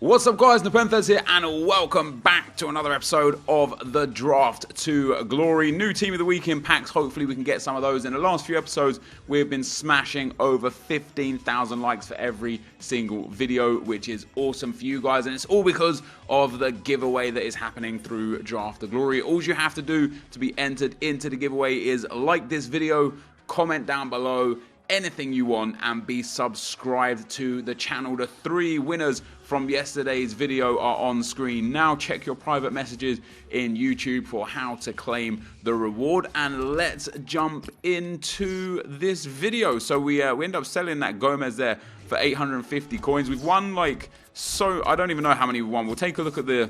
What's up guys, NepentheZ here and welcome back to another episode of the Draft to Glory. New Team of the Week in packs, hopefully we can get some of those. In the last few episodes we've been smashing over 15,000 likes for every single video, which is awesome for you guys, and it's all because of the giveaway that is happening through Draft to Glory. All you have to do to be entered into the giveaway is like this video, comment down below anything you want, and be subscribed to the channel. The 3 winners from yesterday's video are on screen now. Check your private messages in YouTube for how to claim the reward, and let's jump into this video. So we end up selling that Gomez there for 850 coins. We've won I don't even know how many we won. We'll take a look at the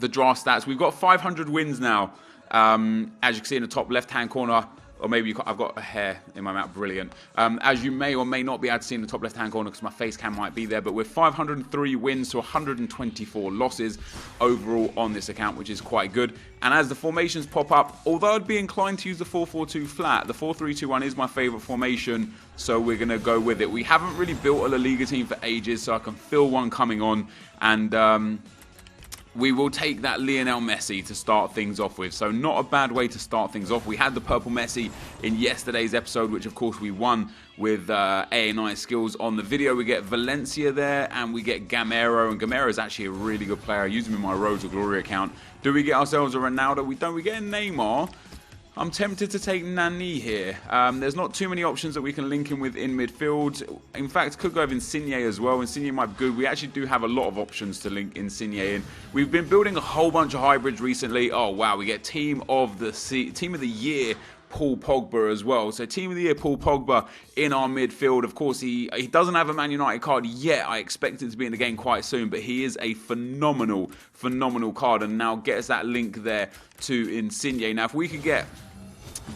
draft stats. We've got 500 wins now, as you can see in the top left hand corner. Or maybe I've got a hair in my mouth, brilliant. As you may or may not be able to see in the top left-hand corner because my face cam might be there, but we're 503 wins to 124 losses overall on this account, which is quite good. And as the formations pop up, although I'd be inclined to use the 4-4-2 flat, the 4-3-2-1 is my favorite formation, so we're going to go with it. We haven't really built a La Liga team for ages, so I can feel one coming on, and we will take that Lionel Messi to start things off with. So not a bad way to start things off. We had the purple Messi in yesterday's episode, which of course we won with A&I skills on the video. We get Valencia there, and we get Gamero. And Gamero is actually a really good player. I use him in my Road to Glory account. Do we get ourselves a Ronaldo? We don't. We get a Neymar. I'm tempted to take Nani here. There's not too many options that we can link him with in midfield. In fact, could go with Insigne as well. Insigne might be good. We actually do have a lot of options to link Insigne in. We've been building a whole bunch of hybrids recently. Oh wow, we get Team of the Year Paul Pogba as well. So Team of the Year Paul Pogba in our midfield. Of course, he doesn't have a Man United card yet. I expect it to be in the game quite soon, but he is a phenomenal card, and now gets that link there to Insigne. Now, if we could get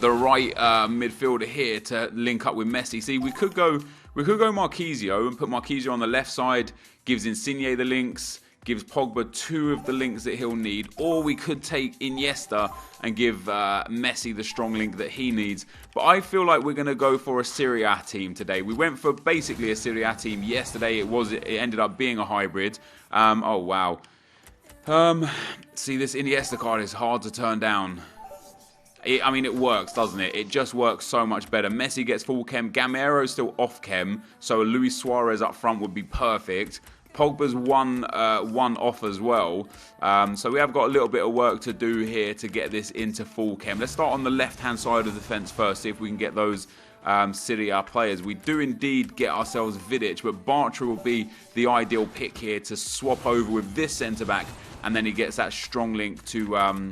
the right midfielder here to link up with Messi, see, we could go Marquisio and put Marquisio on the left side, gives Insigne the links, gives Pogba 2 of the links that he'll need, or we could take Iniesta and give Messi the strong link that he needs. But I feel like we're going to go for a Serie A team today. We went for basically a Serie A team yesterday. It ended up being a hybrid. Oh wow. See, this Iniesta card is hard to turn down. I mean, it works, doesn't it? It just works so much better. Messi gets full chem. Gamero's still off chem, so a Luis Suarez up front would be perfect. Pogba's one off as well. So we have got a little bit of work to do here to get this into full chem. Let's start on the left-hand side of the fence first, see if we can get those Serie A players. We do indeed get ourselves Vidic, but Bartra will be the ideal pick here to swap over with this centre-back, and then he gets that strong link to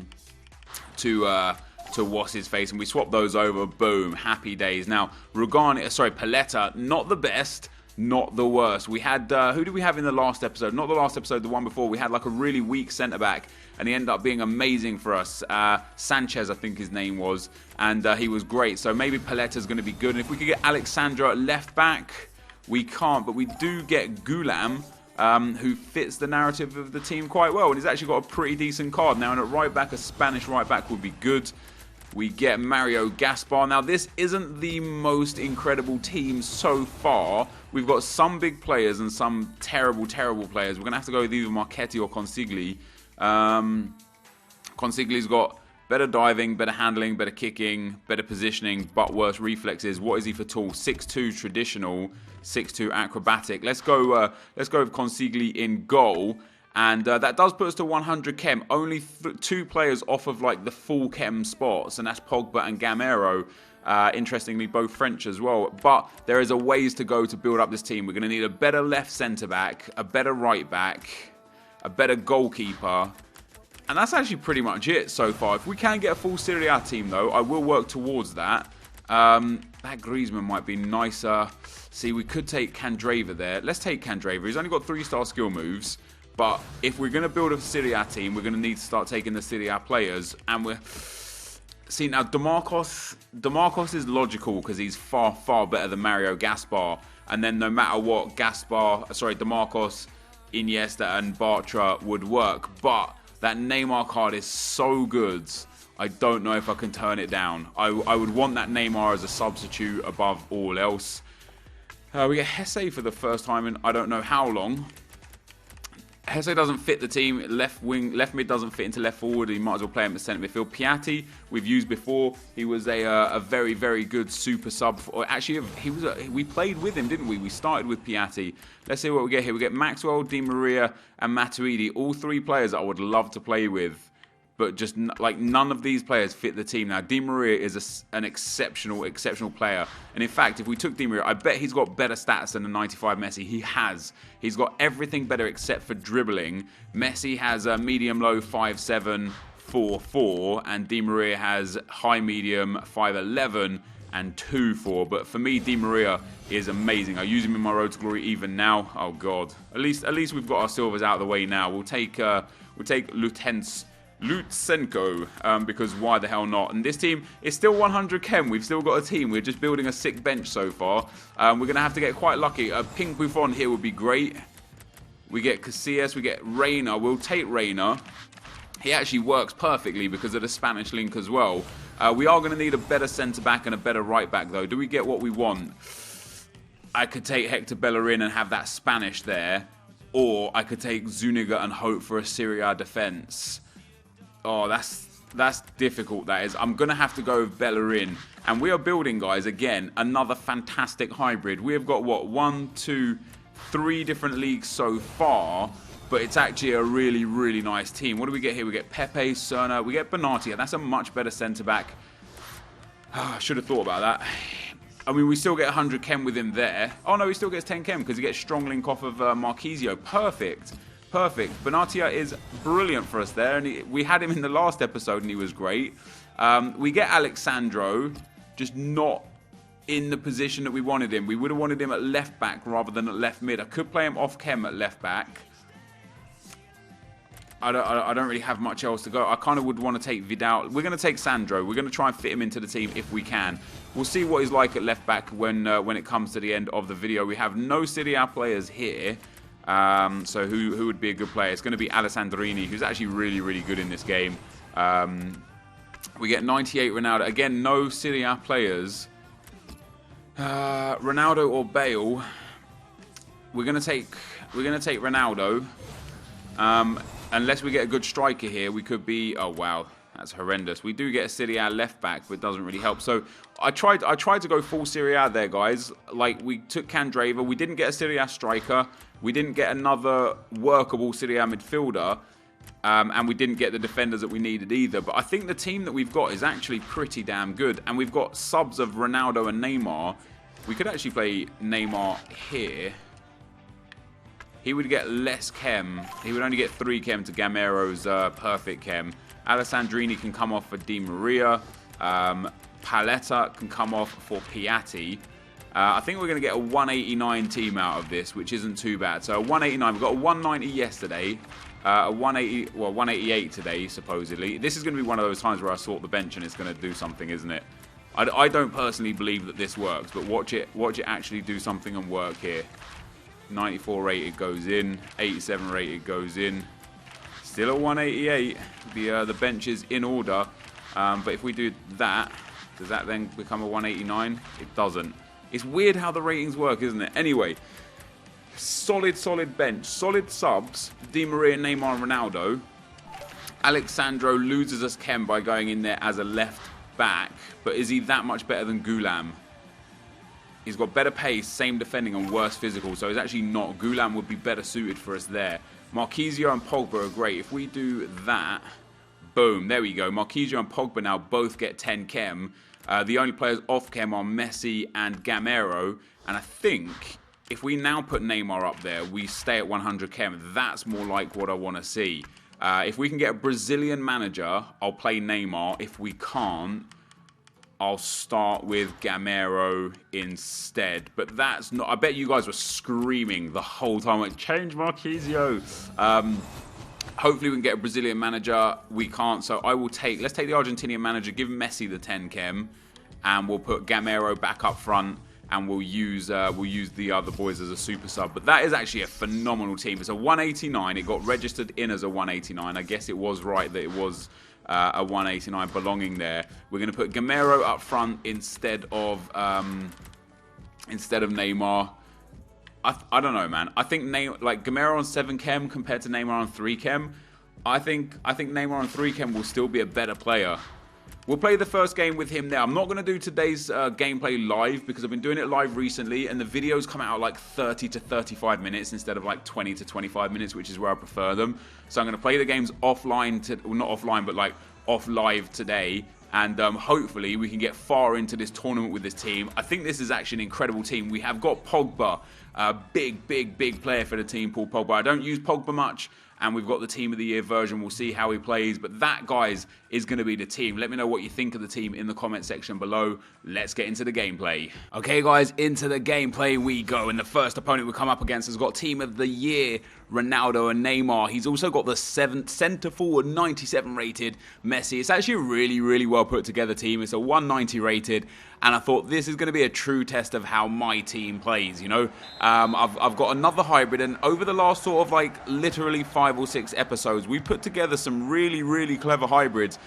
what's his face, and we swap those over. Boom, happy days. Now Paletta, not the best, not the worst. We had who did we have in the last episode? Not the last episode, the one before. We had like a really weak centre back, and he ended up being amazing for us. Sanchez, I think his name was, and he was great. So maybe Paletta's going to be good. And if we could get Alexandra at left back, we can't, but we do get Gulam, who fits the narrative of the team quite well, and he's actually got a pretty decent card. Now, and at right back, a Spanish right back would be good. We get Mario Gaspar. Now, this isn't the most incredible team so far. We've got some big players and some terrible players. We're going to have to go with either Marchetti or Consigli. Consigli's got better diving, better handling, better kicking, better positioning, but worse reflexes. What is he for tall? 6'2 traditional, 6'2 acrobatic. Let's go with Consigli in goal. And that does put us to 100 chem. Only 2 players off of like the full chem spots, and that's Pogba and Gamero. Interestingly, both French as well. But there is a ways to go to build up this team. We're going to need a better left centre-back, a better right-back, a better goalkeeper. And that's actually pretty much it so far. If we can get a full Serie A team, though, I will work towards that. That Griezmann might be nicer. See, we could take Candreva there. Let's take Candreva. He's only got 3-star skill moves. But if we're going to build a Serie A team, we're going to need to start taking the Serie A players. And we're... See, now, DeMarcos is logical because he's far better than Mario Gaspar. And then no matter what, DeMarcos, Iniesta and Bartra would work. But that Neymar card is so good, I don't know if I can turn it down. I would want that Neymar as a substitute above all else. We get Hesse for the first time in I don't know how long. Hesse doesn't fit the team. Left mid doesn't fit into left forward. You might as well play him at centre midfield. Piatti, we've used before. He was a very, very good super sub. Or actually, we played with him, didn't we? We started with Piatti. Let's see what we get here. We get Maxwell, Di Maria, and Matuidi. All three players that I would love to play with. But just like none of these players fit the team. Now, Di Maria is an exceptional player. And in fact, if we took Di Maria, I bet he's got better stats than the 95 Messi. He has. He's got everything better except for dribbling. Messi has a medium-low 5'7", 4'4", and Di Maria has high-medium 5'11", and 2'4". But for me, Di Maria is amazing. I use him in my Road to Glory even now. Oh God. At least we've got our silvers out of the way now. We'll take Lutsenko, because why the hell not? And this team is still 100 chem. We've still got a team. We're just building a sick bench so far. We're going to have to get quite lucky. A pink Buffon here would be great. We get Casillas. We get Reina. We'll take Reina. He actually works perfectly because of the Spanish link as well. We are going to need a better centre-back and a better right-back, though. Do we get what we want? I could take Hector Bellerin and have that Spanish there. Or I could take Zuniga and hope for a Serie A defence. Oh, that's difficult, that is. I'm going to have to go with Bellerin. And we are building, guys, again, another fantastic hybrid. We have got, what, 1, 2, 3 different leagues so far. But it's actually a really, really nice team. What do we get here? We get Pepe, Serna. We get Benatia. That's a much better centre-back. I should have thought about that. I mean, we still get 100 chem with him there. Oh, no, he still gets 10 chem because he gets strong link off of Marquisio. Perfect. Perfect. Benatia is brilliant for us there. And we had him in the last episode and he was great. We get Alexandro, just not in the position that we wanted him. We would have wanted him at left back rather than at left mid. I could play him off chem at left back. I don't really have much else to go. I kind of would want to take Vidal. We're going to take Sandro. We're going to try and fit him into the team if we can. We'll see what he's like at left back when it comes to the end of the video. We have no Serie A players here. So who would be a good player? It's going to be Alessandrini, who's actually really, really good in this game. We get 98 Ronaldo. Again, no Serie A players. Ronaldo or Bale. We're going to take Ronaldo. Unless we get a good striker here, we could be... Oh, wow. That's horrendous. We do get a Serie A left back, but it doesn't really help. So I tried to go full Serie A there, guys. Like, we took Candreva. We didn't get a Serie A striker. We didn't get another workable Serie A midfielder. And we didn't get the defenders that we needed either. But I think the team that we've got is actually pretty damn good. And we've got subs of Ronaldo and Neymar. We could actually play Neymar here. He would get less chem. He would only get 3 chem to Gamero's perfect chem. Alessandrini can come off for Di Maria. Paletta can come off for Piatti. I think we're going to get a 189 team out of this, which isn't too bad. So a 189. We've got a 190 yesterday. A 180, well, 188 today, supposedly. This is going to be one of those times where I sort the bench and it's going to do something, isn't it? I don't personally believe that this works, but watch it actually do something and work here. 94 rated goes in, 87 rated goes in, still a 188. The bench is in order, but if we do that, does that then become a 189? It doesn't. It's weird how the ratings work, isn't it? Anyway, solid bench, solid subs. Di Maria, Neymar, Ronaldo. Alexandro loses us chem by going in there as a left back, but is he that much better than Gulam? He's got better pace, same defending, and worse physical. So he's actually not. Gulam would be better suited for us there. Marquisio and Pogba are great. If we do that, boom, there we go. Marquisio and Pogba now both get 10 chem. The only players off chem are Messi and Gamero. And I think if we now put Neymar up there, we stay at 100 chem. That's more like what I want to see. If we can get a Brazilian manager, I'll play Neymar. If we can't, I'll start with Gamero instead. But that's not... I bet you guys were screaming the whole time, like, change Marquisio. Hopefully we can get a Brazilian manager. We can't, so I will take... Let's take the Argentinian manager, give Messi the 10 chem, and we'll put Gamero back up front, and we'll use the other boys as a super sub. But that is actually a phenomenal team. It's a 189. It got registered in as a 189. I guess it was right that it was... a 189 belonging there. We're going to put Gamero up front instead of Neymar. I don't know, man. I think Gamero on 7 chem compared to Neymar on 3 chem. I think Neymar on 3 chem will still be a better player. We'll play the first game with him now. I'm not going to do today's gameplay live because I've been doing it live recently and the videos come out like 30 to 35 minutes instead of like 20 to 25 minutes, which is where I prefer them. So I'm going to play the games offline, well, not offline, but like off live today. And hopefully we can get far into this tournament with this team. I think this is actually an incredible team. We have got Pogba, a big player for the team, Paul Pogba. I don't use Pogba much. And we've got the Team of the Year version. We'll see how he plays. But that, guys, is going to be the team. Let me know what you think of the team in the comment section below. Let's get into the gameplay. Okay, guys, into the gameplay we go. And the first opponent we come up against has got Team of the Year, Ronaldo and Neymar. He's also got the 7th centre forward, 97 rated Messi. It's actually a really well put together team. It's a 190 rated. And I thought this is going to be a true test of how my team plays, you know. I've got another hybrid, and over the last sort of like literally 5 or 6 episodes, we put together some really clever hybrids.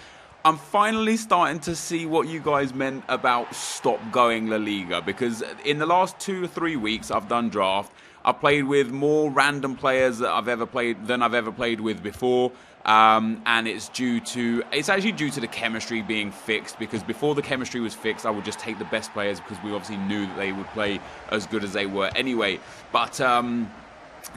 I'm finally starting to see what you guys meant about stop going La Liga, because in the last 2 or 3 weeks I've done draft. I've played with more random players than I've ever played with before. And it's actually due to the chemistry being fixed, because before the chemistry was fixed I would just take the best players because we obviously knew that they would play as good as they were anyway. But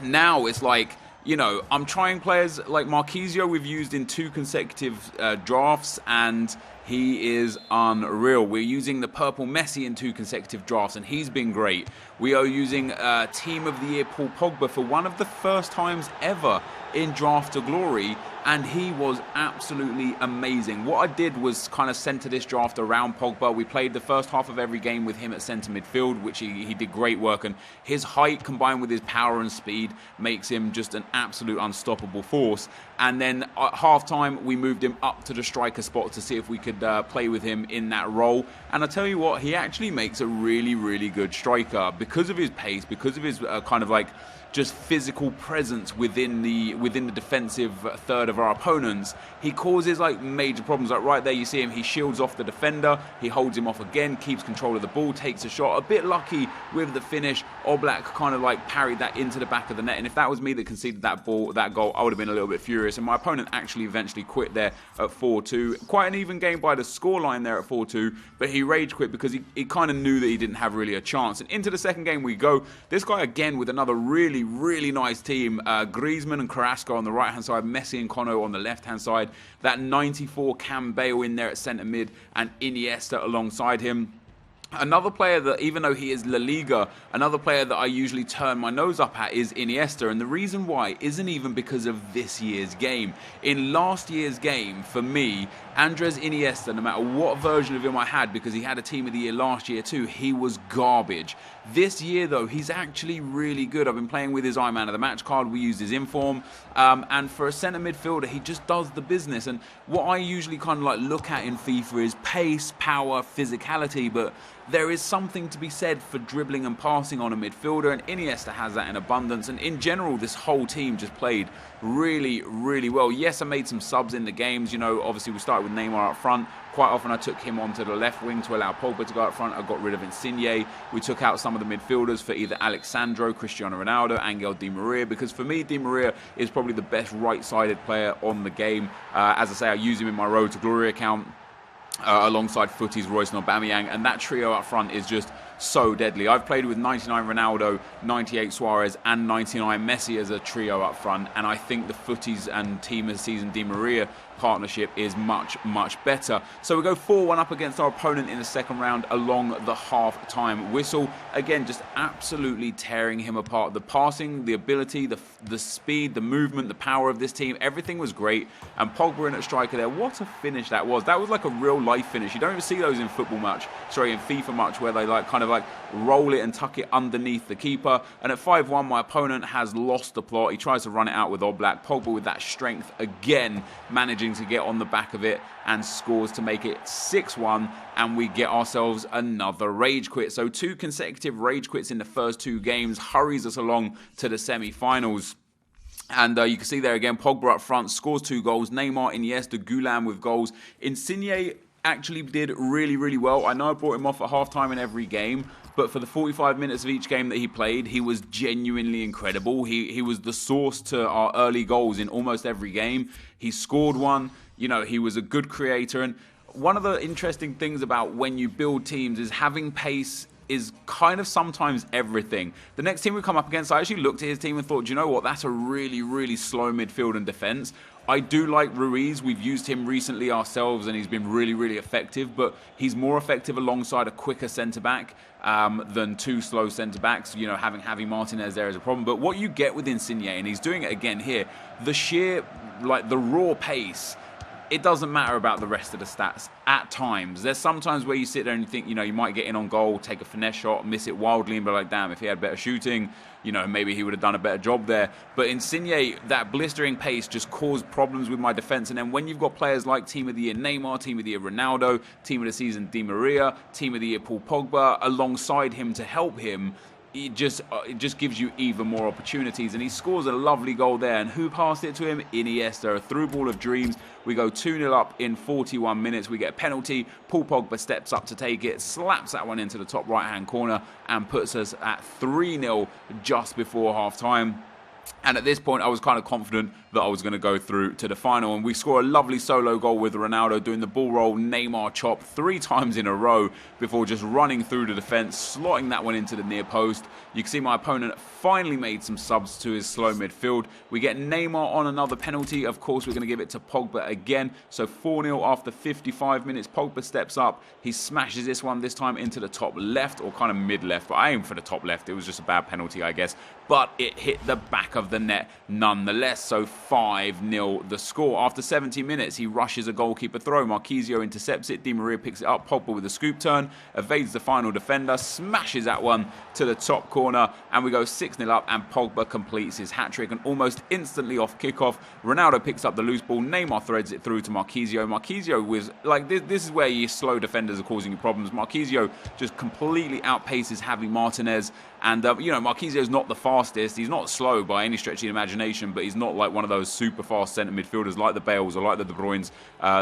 now it's like, you know, I'm trying players like Marquisio we've used in 2 consecutive drafts and he is unreal. We're using the purple Messi in 2 consecutive drafts and he's been great. We are using Team of the Year Paul Pogba for one of the first times ever in Draft to Glory, and he was absolutely amazing. What I did was kind of center this draft around Pogba. We played the first half of every game with him at centre midfield, which he did great work, and his height combined with his power and speed makes him just an absolute unstoppable force. And then at half-time, we moved him up to the striker spot to see if we could play with him in that role. And I tell you what, he actually makes a really good striker because of his pace, because of his kind of like just physical presence within the defensive third of our opponents. He causes like major problems. Like right there you see him, he shields off the defender, he holds him off again, keeps control of the ball, takes a shot. A bit lucky with the finish. Oblak kind of like parried that into the back of the net, and if that was me that conceded that goal, I would have been a little bit furious. And my opponent actually eventually quit there at 4-2. Quite an even game by the scoreline there at 4-2, but he rage quit because he kind of knew that he didn't have really a chance. And into the second game we go. This guy again with another really nice team. Griezmann and Carrasco on the right hand side, Messi and Kono on the left hand side. That 94 Cam Bale in there at centre mid, and Iniesta alongside him. Another player that, even though he is La Liga, another player that I usually turn my nose up at is Iniesta. And the reason why isn't even because of this year's game. In last year's game, for me, Andres Iniesta, no matter what version of him I had, because he had a Team of the Year last year too, he was garbage. This year, though, he's actually really good. I've been playing with his Man of the Match card. We used his inform. And for a centre midfielder, he just does the business. And what I usually kind of like look at in FIFA is pace, power, physicality, but there is something to be said for dribbling and passing on a midfielder, and Iniesta has that in abundance. And in general, this whole team just played really well. Yes, I made some subs in the games. You know, obviously we started with Neymar up front. Quite often I took him onto the left wing to allow Pogba to go up front. I got rid of Insigne. We took out some of the midfielders for either Alexandro, Cristiano Ronaldo, Angel Di Maria, because for me, Di Maria is probably the best right-sided player on the game. As I say, I use him in my Road to Glory account. Alongside Footies, Royce and Aubameyang, and that trio up front is just so deadly. I've played with 99 Ronaldo, 98 Suarez and 99 Messi as a trio up front, and I think the Footies and Team of the Season Di Maria partnership is much better. So we go 4-1 up against our opponent in the second round along the half-time whistle. Again, just absolutely tearing him apart. The passing, the ability, the speed, the movement, the power of this team, everything was great. And Pogba in at striker there, what a finish that was. That was like a real life finish. You don't even see those in football much, in FIFA much, where they like kind of like roll it and tuck it underneath the keeper. And at 5-1, my opponent has lost the plot. He tries to run it out with Oblak. Pogba with that strength again, managing to get on the back of it and scores to make it 6-1, and we get ourselves another rage quit. So 2 consecutive rage quits in the first 2 games hurries us along to the semi-finals. And you can see there again, Pogba up front scores 2 goals. Neymar, Iniesta, Gulam with goals. Insigne actually did really, really well. I know I brought him off at halftime in every game, but for the 45 minutes of each game that he played, he was genuinely incredible. He was the source to our early goals in almost every game. He scored one. You know, he was a good creator. And one of the interesting things about when you build teams is having pace is kind of sometimes everything. The next team we come up against, I actually looked at his team and thought, do you know what? That's a really, really slow midfield and defense. I do like Ruiz. We've used him recently ourselves and he's been really, really effective, but he's more effective alongside a quicker centre-back than two slow centre-backs. You know, having Javi Martinez there is a problem. But what you get with Insigne, and he's doing it again here, the sheer, like the raw pace, it doesn't matter about the rest of the stats at times. There's sometimes where you sit there and you think, you know, you might get in on goal, take a finesse shot, miss it wildly and be like, damn, if he had better shooting, you know, maybe he would have done a better job there. But Insigne, that blistering pace just caused problems with my defense. And then when you've got players like Team of the Year Neymar, Team of the Year Ronaldo, Team of the Season Di Maria, Team of the Year Paul Pogba alongside him to help him, it just gives you even more opportunities. And he scores a lovely goal there. And who passed it to him? Iniesta, a through ball of dreams. We go 2-0 up in 41 minutes. We get a penalty. Paul Pogba steps up to take it, slaps that one into the top right-hand corner and puts us at 3-0 just before half-time. And at this point, I was kind of confident that I was going to go through to the final. And we score a lovely solo goal with Ronaldo doing the ball roll, Neymar chop 3 times in a row before just running through the defence, slotting that one into the near post. You can see my opponent finally made some subs to his slow midfield. We get Neymar on another penalty. Of course, we're going to give it to Pogba again. So 4-0 after 55 minutes. Pogba steps up. He smashes this one, this time into the top left or kind of mid-left. But I aim for the top left. It was just a bad penalty, I guess. But it hit the back of the net nonetheless. So 5-0 the score. After 70 minutes, he rushes a goalkeeper throw. Marquisio intercepts it. Di Maria picks it up. Pogba with a scoop turn. Evades the final defender. Smashes that one to the top corner. And we go 6-0 up. And Pogba completes his hat-trick. And almost instantly off kickoff, Ronaldo picks up the loose ball. Neymar threads it through to Marquisio. Marquisio was like, this is where your slow defenders are causing you problems. Marquisio just completely outpaces Javi Martinez. And, you know, Marquisio's not the fastest. He's not slow by any stretch of the imagination, but he's not like one of those super fast centre midfielders like the Bales or like the De Bruyne's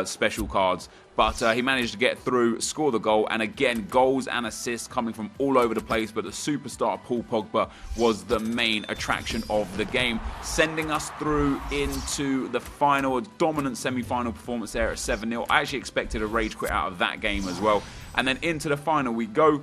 special cards. But he managed to get through, score the goal, and again, goals and assists coming from all over the place. But the superstar Paul Pogba was the main attraction of the game, sending us through into the final, a dominant semi-final performance there at 7-0. I actually expected a rage quit out of that game as well. And then into the final we go.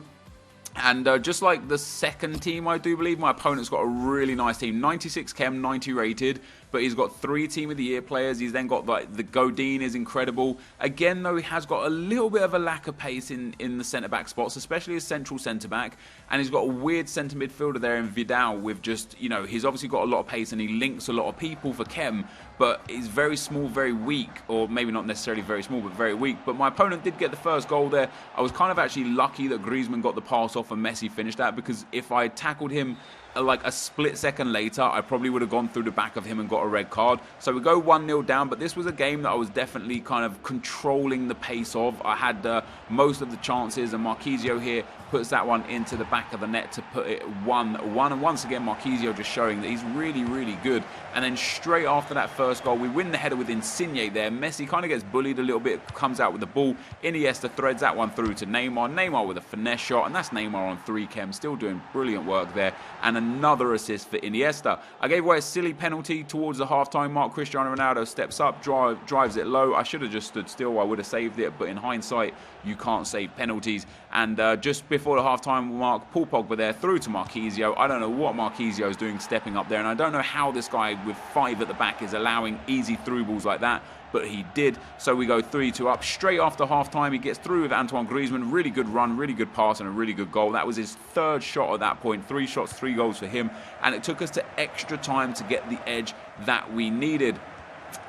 And just like the second team, I do believe, my opponent's got a really nice team. 96 chem, 90 rated, but he's got 3 Team of the Year players. He's then got, like, the Godin is incredible. Again, though, he has got a little bit of a lack of pace in the centre-back spots, especially his central centre-back. And he's got a weird centre midfielder there in Vidal with just, you know, he's obviously got a lot of pace and he links a lot of people for chem, but he's very small, very weak, or maybe not necessarily very small, but very weak. But my opponent did get the first goal there. I was kind of actually lucky that Griezmann got the pass off and Messi finished that, because if I tackled him like a split second later, I probably would have gone through the back of him and got a red card. So we go 1-0 down, but this was a game that I was definitely kind of controlling the pace of. I had most of the chances, and Marquisio here puts that one into the back of the net to put it 1-1. And once again, Marquisio just showing that he's really, really good. And then straight after that first goal, we win the header with Insigne there. Messi kind of gets bullied a little bit, comes out with the ball. Iniesta threads that one through to Neymar. Neymar with a finesse shot, and that's Neymar on 3 chem, still doing brilliant work there. And another assist for Iniesta. I gave away a silly penalty towards the half-time mark. Cristiano Ronaldo steps up, drives it low. I should have just stood still. I would have saved it, but in hindsight, you can't save penalties. And just before the half-time mark, Paul Pogba there through to Marquisio. I don't know what Marquisio is doing stepping up there, and I don't know how this guy with 5 at the back is allowing easy through balls like that, but he did. So we go 3-2 up. Straight after half-time, he gets through with Antoine Griezmann. Really good run, really good pass, and a really good goal. That was his 3rd shot at that point. 3 shots, 3 goals for him. And it took us to extra time to get the edge that we needed.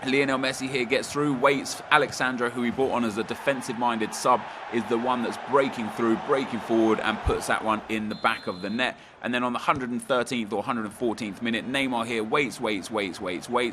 Lionel Messi here gets through, waits. Alexandro, who he brought on as a defensive-minded sub, is the one that's breaking through, breaking forward, and puts that one in the back of the net. And then on the 113th or 114th minute, Neymar here waits,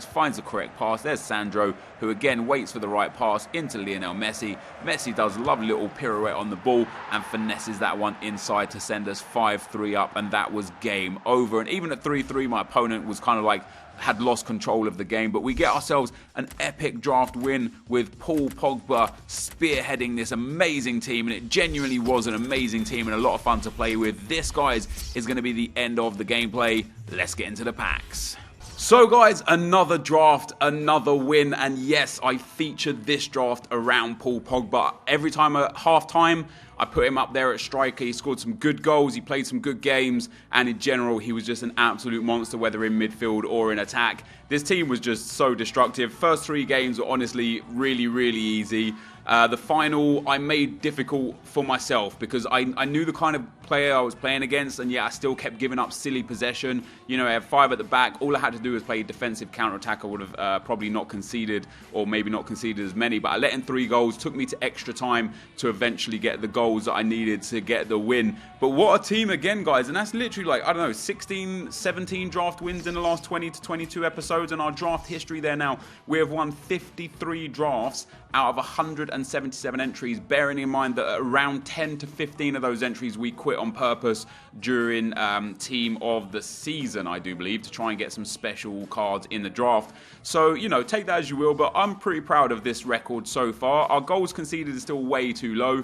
finds the correct pass. There's Sandro, who again waits for the right pass into Lionel Messi. Messi does a lovely little pirouette on the ball and finesses that one inside to send us 5-3 up, and that was game over. And even at 3-3, my opponent was kind of like had lost control of the game. But we get ourselves an epic draft win with Paul Pogba spearheading this amazing team, and it genuinely was an amazing team and a lot of fun to play with. This, guys, is going to be the end of the gameplay. Let's get into the packs. So guys, another draft, another win, and yes, I featured this draft around Paul Pogba. Every time at half-time, I put him up there at striker. He scored some good goals, he played some good games, and in general, he was just an absolute monster, whether in midfield or in attack. This team was just so destructive. First 3 games were honestly really, really easy. The final I made difficult for myself because I knew the kind of player I was playing against, and yet I still kept giving up silly possession. You know, I had 5 at the back. All I had to do was play defensive counter-attack. I would have probably not conceded, or maybe not conceded as many, but I let in 3 goals. Took me to extra time to eventually get the goals that I needed to get the win. But what a team again, guys, and that's literally like, I don't know, 16, 17 draft wins in the last 20 to 22 episodes, and our draft history there now, we have won 53 drafts out of 177 entries, bearing in mind that around 10 to 15 of those entries we quit on purpose during team of the season, I do believe, to try and get some special cards in the draft. So, you know, take that as you will, but I'm pretty proud of this record so far. Our goals conceded is still way too low.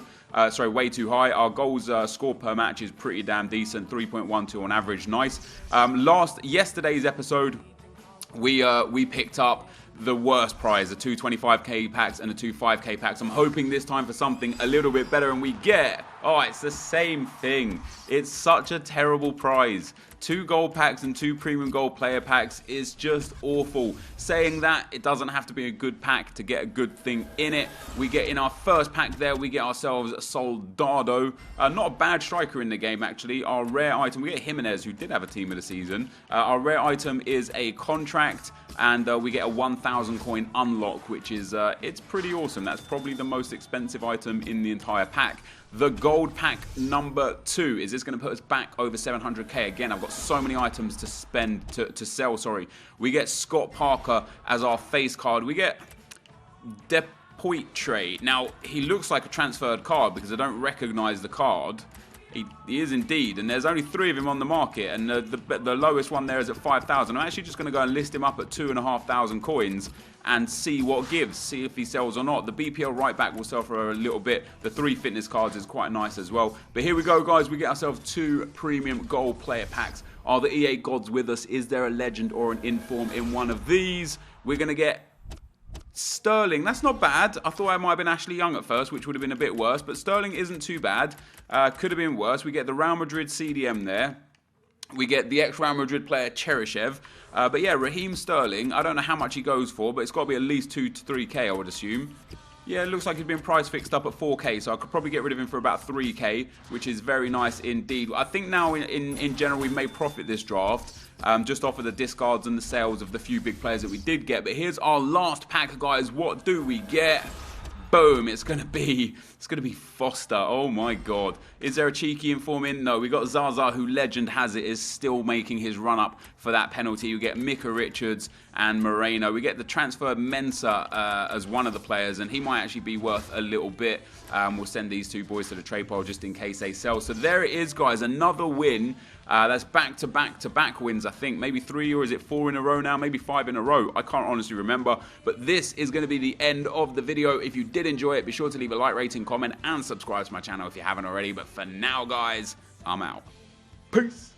Way too high. Our goals scored per match is pretty damn decent, 3.12 on average, nice. Yesterday's episode, we picked up the worst prize, the 2 25k packs and the 2 5k packs. I'm hoping this time for something a little bit better, and we get, oh, it's the same thing. It's such a terrible prize. 2 gold packs and 2 premium gold player packs is just awful. Saying that, it doesn't have to be a good pack to get a good thing in it. We get in our first pack there, we get ourselves Soldado. Not a bad striker in the game, actually. Our rare item, we get Jimenez, who did have a team of the season. Our rare item is a contract, and we get a 1,000 coin unlock, which is, it's pretty awesome. That's probably the most expensive item in the entire pack. The gold pack number 2. Is this going to put us back over 700k? Again, I've got so many items to spend, to sell, sorry. We get Scott Parker as our face card. We get Depoitre. Now, he looks like a transferred card because I don't recognize the card. He is indeed, and there's only 3 of him on the market, and the lowest one there is at 5,000. I'm actually just going to go and list him up at 2,500 coins and see what gives, see if he sells or not. The BPL right back will sell for a little bit. The 3 fitness cards is quite nice as well. But here we go, guys. We get ourselves 2 premium gold player packs. Are the EA gods with us? Is there a legend or an inform in one of these? We're going to get Sterling. That's not bad. I thought I might have been Ashley Young at first, which would have been a bit worse, but Sterling isn't too bad. Could have been worse. We get the Real Madrid CDM there. We get the ex-Real Madrid player Cheryshev. But yeah, Raheem Sterling, I don't know how much he goes for, but it's got to be at least 2 to 3k, I would assume. Yeah, it looks like he's been price fixed up at 4k, so I could probably get rid of him for about 3k, which is very nice indeed. I think now, in general, we may profit this draft, just off of the discards and the sales of the few big players that we did get. But here's our last pack, guys. What do we get? Boom, it's gonna be Foster. Oh my god. Is there a cheeky inform in? No, we got Zaza, who legend has it is still making his run up for that penalty. We get Mika Richards and Moreno. We get the transfer Mensah as one of the players, and he might actually be worth a little bit. We'll send these 2 boys to the trade pile just in case they sell. So there it is, guys, another win. That's back-to-back wins, I think. Maybe 3, or is it 4 in a row now? Maybe 5 in a row. I can't honestly remember. But this is going to be the end of the video. If you did enjoy it, be sure to leave a like, rating, comment, and subscribe to my channel if you haven't already. But for now, guys, I'm out. Peace.